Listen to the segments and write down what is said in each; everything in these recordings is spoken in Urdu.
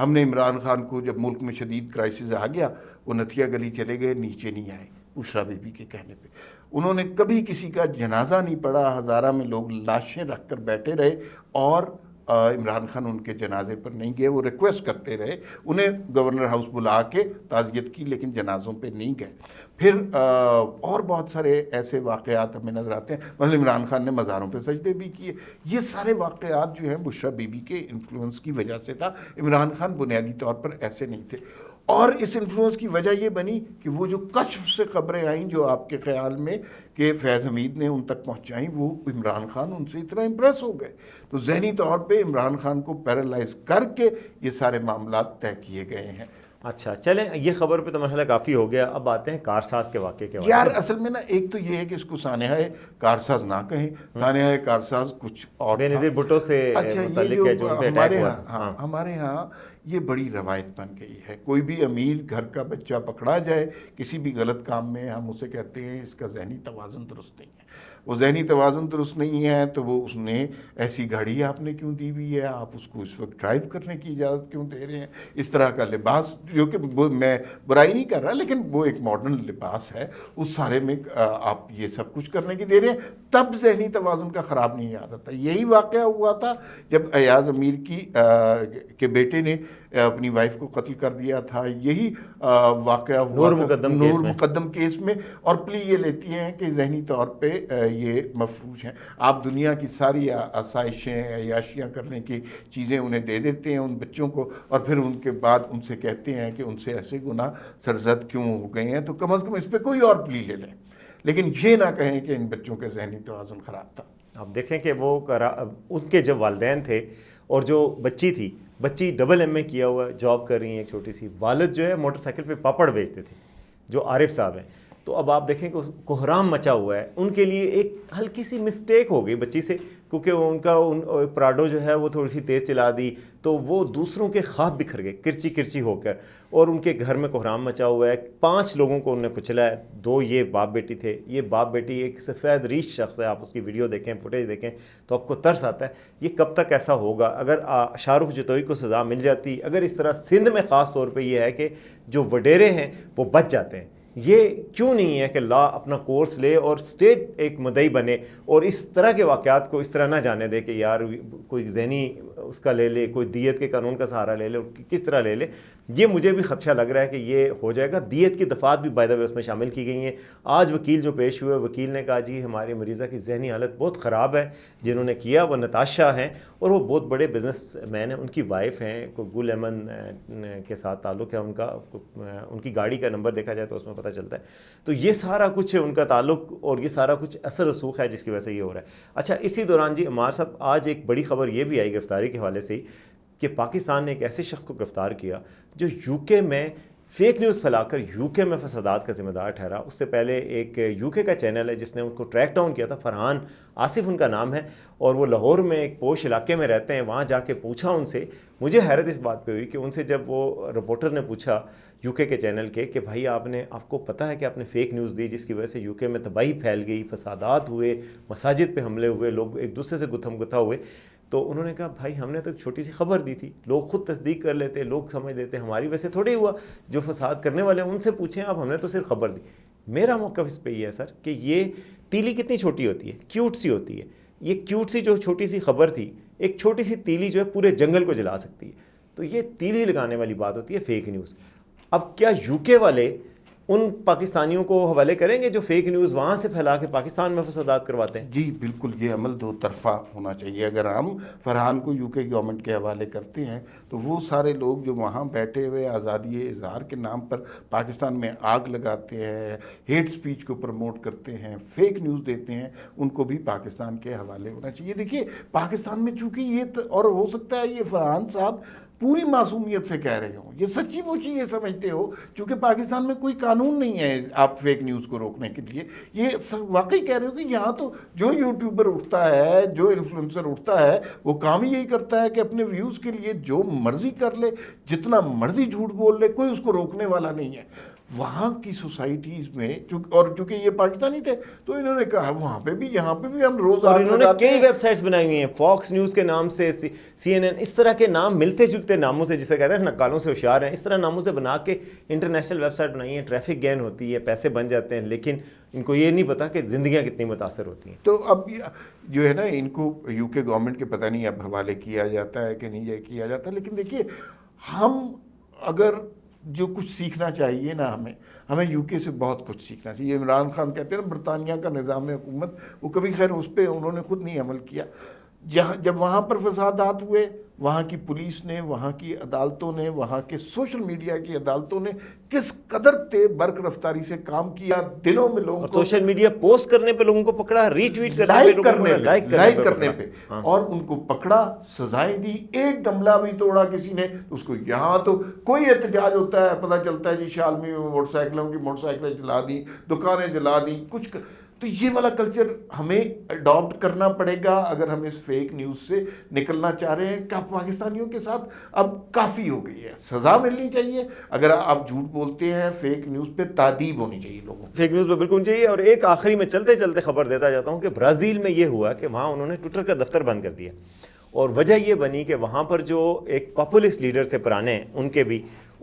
ہم نے عمران خان کو جب ملک میں شدید کرائسس آ گیا وہ نتھیا گلی چلے گئے, نیچے نہیں آئے بشرا بی بی کے کہنے پہ. انہوں نے کبھی کسی کا جنازہ نہیں پڑھا, ہزارہ میں لوگ لاشیں رکھ کر بیٹھے رہے اور عمران خان ان کے جنازے پر نہیں گئے. وہ ریکویسٹ کرتے رہے, انہیں گورنر ہاؤس بلا کے تعزیت کی لیکن جنازوں پہ نہیں گئے. پھر اور بہت سارے ایسے واقعات ہمیں نظر آتے ہیں, مثلا عمران خان نے مزاروں پہ سجدے بھی کیے. یہ سارے واقعات جو ہیں بشرا بی بی کے انفلوئنس کی وجہ سے تھا. عمران خان بنیادی طور پر ایسے نہیں تھے, اور اس انفلوئنس کی وجہ یہ بنی کہ وہ جو کشف سے خبریں آئیں جو آپ کے خیال میں کہ فیض حمید نے ان تک پہنچائیں, وہ عمران خان ان سے اتنا امپریس ہو گئے تو ذہنی طور پہ عمران خان کو پیرالائز کر کے یہ سارے معاملات طے کیے گئے ہیں. اچھا چلیں, یہ خبر پہ تو مرحلہ کافی ہو گیا. اب آتے ہیں کارساز کے واقعے کے یار اصل میں نا ایک تو یہ ہے کہ اس کو سانحہ کارساز نہ کہیں, سانحہ کارساز کچھ اور بے نظیر بھٹو سے متعلق ہے جو ان پہ اٹیک ہوا تھا. ہمارے ہاں یہ بڑی روایت بن گئی ہے, کوئی بھی امیر گھر کا بچہ پکڑا جائے کسی بھی غلط کام میں, ہم اسے کہتے ہیں اس کا ذہنی توازن درست نہیں ہے. وہ ذہنی توازن درست نہیں ہے تو وہ اس نے ایسی گاڑی آپ نے کیوں دی ہوئی ہے, آپ اس کو اس وقت ڈرائیو کرنے کی اجازت کیوں دے رہے ہیں, اس طرح کا لباس جو کہ میں برائی نہیں کر رہا لیکن وہ ایک ماڈرن لباس ہے, اس سارے میں آپ یہ سب کچھ کرنے کی دے رہے ہیں, تب ذہنی توازن کا خراب نہیں یاد آتا. یہی واقعہ ہوا تھا جب ایاز امیر کے بیٹے نے اپنی وائف کو قتل کر دیا تھا, یہی واقعہ ہوا نور مقدم کیس میں, اور پلی یہ لیتی ہیں کہ ذہنی طور پہ یہ مفروش ہیں. آپ دنیا کی ساری آسائشیں عیاشیاں کرنے کی چیزیں انہیں دے دیتے ہیں ان بچوں کو, اور پھر ان کے بعد ان سے کہتے ہیں کہ ان سے ایسے گناہ سرزد کیوں ہو گئے ہیں, تو کم از کم اس پہ کوئی اور پلی لے لیں, لیکن یہ نہ کہیں کہ ان بچوں کے ذہنی توازن خراب تھا. آپ دیکھیں کہ وہ ان کے جب والدین تھے اور جو بچی تھی, بچی ڈبل ایم اے کیا ہوا ہے, جاب کر رہی ہیں ایک چھوٹی سی, والد جو ہے موٹر سائیکل پہ پاپڑ بیچتے تھے جو عارف صاحب ہیں. تو اب آپ دیکھیں کہ کوہرام مچا ہوا ہے. ان کے لیے ایک ہلکی سی مسٹیک ہو گئی بچی سے, کیونکہ ان کا پراڈو جو ہے وہ تھوڑی سی تیز چلا دی تو وہ دوسروں کے خواب بکھر گئے کرچی کرچی ہو کر, اور ان کے گھر میں کوہرام مچا ہوا ہے. 5 لوگوں کو انہوں نے کچلا ہے, 2 یہ باپ بیٹی تھے. یہ باپ بیٹی ایک سفید ریش شخص ہے, آپ اس کی ویڈیو دیکھیں فوٹیج دیکھیں تو آپ کو ترس آتا ہے. یہ کب تک ایسا ہوگا؟ اگر شاہ رخ جتوئی کو سزا مل جاتی, اگر اس طرح سندھ میں خاص طور پہ یہ ہے کہ جو وڈیرے ہیں وہ بچ جاتے ہیں, یہ کیوں نہیں ہے کہ لا اپنا کورس لے اور اسٹیٹ ایک مدعی بنے اور اس طرح کے واقعات کو اس طرح نہ جانے دے کہ یار کوئی ذہنی اس کا لے لے, کوئی دیت کے قانون کا سہارا لے لے, کس طرح لے لے. یہ مجھے بھی خدشہ لگ رہا ہے کہ یہ ہو جائے گا. دیت کی دفعات بھی بائی دا وے اس میں شامل کی گئی ہیں. آج وکیل جو پیش ہوئے, وکیل نے کہا جی ہماری مریضہ کی ذہنی حالت بہت خراب ہے, جنہوں نے کیا وہ نتاشا ہیں اور وہ بہت بڑے بزنس مین ہیں, ان کی وائف ہیں, گل احمد کے ساتھ تعلق ہے ان کا, ان کی گاڑی کا نمبر دیکھا جائے تو اس میں پتہ چلتا ہے. تو یہ سارا کچھ ان کا تعلق اور یہ سارا کچھ اثر رسوخ ہے جس کی وجہ سے یہ ہو رہا ہے. اچھا اسی دوران جی عمار صاحب آج ایک بڑی خبر یہ بھی آئی گرفتاری کے حوالے سے کہ پاکستان نے ایک ایسے شخص کو گرفتار کیا جو یو کے میں فیک نیوز پھیلا کر یو کے میں فسادات کا ذمہ دار ٹھہرا. اس سے پہلے ایک یو کے کا چینل ہے جس نے ان کو ٹریک ڈاؤن کیا تھا, فرحان آصف ان کا نام ہے, اور وہ لاہور میں ایک پوش علاقے میں رہتے ہیں. وہاں جا کے پوچھا ان سے, مجھے حیرت اس بات پہ ہوئی کہ ان سے جب وہ رپورٹر نے پوچھا یو کے چینل کے کہ بھائی آپ کو پتہ ہے کہ آپ نے فیک نیوز دی جس کی وجہ سے یو کے میں تباہی پھیل گئی, فسادات ہوئے, مساجد پہ حملے ہوئے, لوگ ایک دوسرے سے گتھم گتھا ہوئے. تو انہوں نے کہا بھائی ہم نے تو ایک چھوٹی سی خبر دی تھی, لوگ خود تصدیق کر لیتے, لوگ سمجھ لیتے, ہماری وجہ سے تھوڑی ہوا. جو فساد کرنے والے ہیں ان سے پوچھیں آپ, ہم نے تو صرف خبر دی. میرا موقف اس پہ یہ ہے سر کہ یہ تیلی کتنی چھوٹی ہوتی ہے, کیوٹ سی ہوتی ہے. یہ کیوٹ سی جو چھوٹی سی خبر تھی, ایک چھوٹی سی تیلی جو ہے پورے جنگل کو جلا سکتی ہے. تو یہ تیلی لگانے والی بات ہوتی ہے فیک نیوز. اب کیا یو کے والے ان پاکستانیوں کو حوالے کریں گے جو فیک نیوز وہاں سے پھیلا کے پاکستان میں فسادات کرواتے ہیں؟ جی بالکل, یہ عمل 2 طرفہ ہونا چاہیے. اگر ہم فرحان کو یو کے گورنمنٹ کے حوالے کرتے ہیں تو وہ سارے لوگ جو وہاں بیٹھے ہوئے آزادی اظہار کے نام پر پاکستان میں آگ لگاتے ہیں, ہیٹ سپیچ کو پروموٹ کرتے ہیں, فیک نیوز دیتے ہیں, ان کو بھی پاکستان کے حوالے ہونا چاہیے. دیکھیے پاکستان میں چونکہ یہ اور ہو سکتا ہے یہ فرحان صاحب پوری معصومیت سے کہہ رہے ہوں, یہ سچی مچی یہ سمجھتے ہو چونکہ پاکستان میں کوئی قانون نہیں ہے آپ فیک نیوز کو روکنے کے لیے, یہ واقعی کہہ رہے ہو کہ یہاں تو جو یوٹیوبر اٹھتا ہے, جو انفلوئنسر اٹھتا ہے, وہ کام یہی کرتا ہے کہ اپنے ویوز کے لیے جو مرضی کر لے, جتنا مرضی جھوٹ بول لے, کوئی اس کو روکنے والا نہیں ہے. وہاں کی سوسائٹیز میں اور چونکہ یہ پاکستانی تھے تو انہوں نے کہا وہاں پہ بھی یہاں پہ بھی ہم روز, اور انہوں نے کئی ویب سائٹس بنائی ہوئی ہیں, فاکس نیوز کے نام سے, CNN, اس طرح کے نام ملتے جلتے پوچھتے ناموں سے، جسے کہتے ہیں نکالوں سے ہوشیار ہیں، اس طرح ناموں سے بنا کے انٹرنیشنل ویب سائٹ بنائی ہے، ٹریفک گین ہوتی ہے، پیسے بن جاتے ہیں، لیکن ان کو یہ نہیں پتا کہ زندگیاں کتنی متاثر ہوتی ہیں. تو اب جو ہے نا ان کو یو کے گورنمنٹ کے پتہ نہیں اب حوالے کیا جاتا ہے کہ نہیں یہ کیا جاتا. لیکن دیکھیے ہم اگر جو کچھ سیکھنا چاہیے نا ہمیں یو کے سے بہت کچھ سیکھنا چاہیے. عمران خان کہتے ہیں نا برطانیہ کا نظام حکومت، وہ کبھی خیر اس پہ انہوں نے خود نہیں عمل کیا. جب وہاں پر فسادات ہوئے، وہاں کی پولیس نے، وہاں کی عدالتوں نے، وہاں کے سوشل میڈیا کی عدالتوں نے کس قدر برق رفتاری سے کام کیا. دنوں میں لوگوں کو سوشل میڈیا پوسٹ کرنے پہ لوگوں کو پکڑا، ری ٹویٹ کرنے پہ، لائک کرنے پہ اور ان کو پکڑا، سزائیں دی. ایک گملہ بھی توڑا کسی نے اس کو. یہاں تو کوئی احتجاج ہوتا ہے پتہ چلتا ہے جی شالمی میں موٹر سائیکلیں جلا دی، دکانیں جلا دی، کچھ. تو یہ والا کلچر ہمیں اڈاپٹ کرنا پڑے گا اگر ہم اس فیک نیوز سے نکلنا چاہ رہے ہیں. کہ پاکستانیوں کے ساتھ اب کافی ہو گئی ہے، سزا ملنی چاہیے. اگر آپ جھوٹ بولتے ہیں فیک نیوز پہ تادیب ہونی چاہیے لوگوں کو. فیک نیوز پہ بالکل چاہیے. اور ایک آخری میں چلتے چلتے خبر دیتا جاتا ہوں کہ برازیل میں یہ ہوا کہ وہاں انہوں نے ٹویٹر کا دفتر بند کر دیا، اور وجہ یہ بنی کہ وہاں پر جو ایک پاپولسٹ لیڈر تھے پرانے،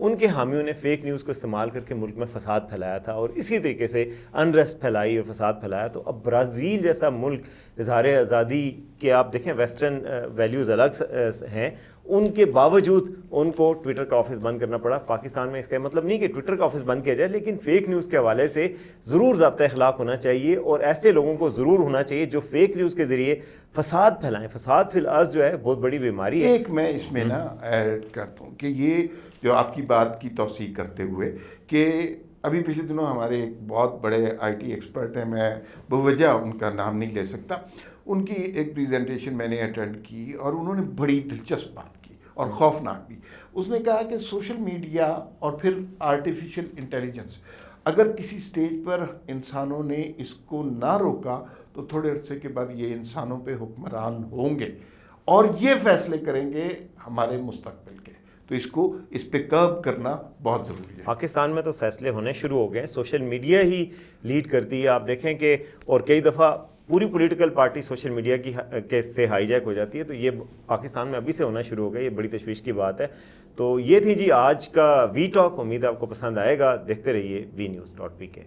ان کے حامیوں نے فیک نیوز کو استعمال کر کے ملک میں فساد پھیلایا تھا، اور اسی طریقے سے انریسٹ پھیلائی اور فساد پھیلایا. تو اب برازیل جیسا ملک اظہار آزادی کے آپ دیکھیں ویسٹرن ویلیوز الگ ہیں، ان کے باوجود ان کو ٹویٹر کا آفس بند کرنا پڑا. پاکستان میں اس کا مطلب نہیں کہ ٹویٹر کا آفس بند کیا جائے، لیکن فیک نیوز کے حوالے سے ضرور ضابطہ اخلاق ہونا چاہیے، اور ایسے لوگوں کو ضرور ہونا چاہیے جو فیک نیوز کے ذریعے فساد پھیلائیں. فساد فی الارض جو ہے بہت بڑی بیماری ہے. ایک میں اس میں نا ایڈ کرتا ہوں کہ یہ جو آپ کی بات کی توثیق کرتے ہوئے کہ ابھی پچھلے دنوں ہمارے ایک بہت بڑے آئی ٹی ایکسپرٹ ہیں، میں بوجہ ان کا نام نہیں لے سکتا، ان کی ایک پریزنٹیشن میں نے اٹینڈ کی اور انہوں نے بڑی دلچسپ بات کی اور خوفناک بھی. اس نے کہا کہ سوشل میڈیا اور پھر آرٹیفیشل انٹیلیجنس اگر کسی سٹیج پر انسانوں نے اس کو نہ روکا تو تھوڑے عرصے کے بعد یہ انسانوں پہ حکمران ہوں گے اور یہ فیصلے کریں گے ہمارے مستقبل کے. تو اس پہ کرب کرنا بہت ضروری ہے. پاکستان میں تو فیصلے ہونے شروع ہو گئے ہیں، سوشل میڈیا ہی لیڈ کرتی ہے. آپ دیکھیں کہ اور کئی دفعہ پوری پولیٹیکل پارٹی سوشل میڈیا کی سے ہائی جیک ہو جاتی ہے. تو یہ پاکستان میں ابھی سے ہونا شروع ہو گیا، یہ بڑی تشویش کی بات ہے. تو یہ تھی جی آج کا وی ٹاک. امید آپ کو پسند آئے گا. دیکھتے رہیے VNews.pk.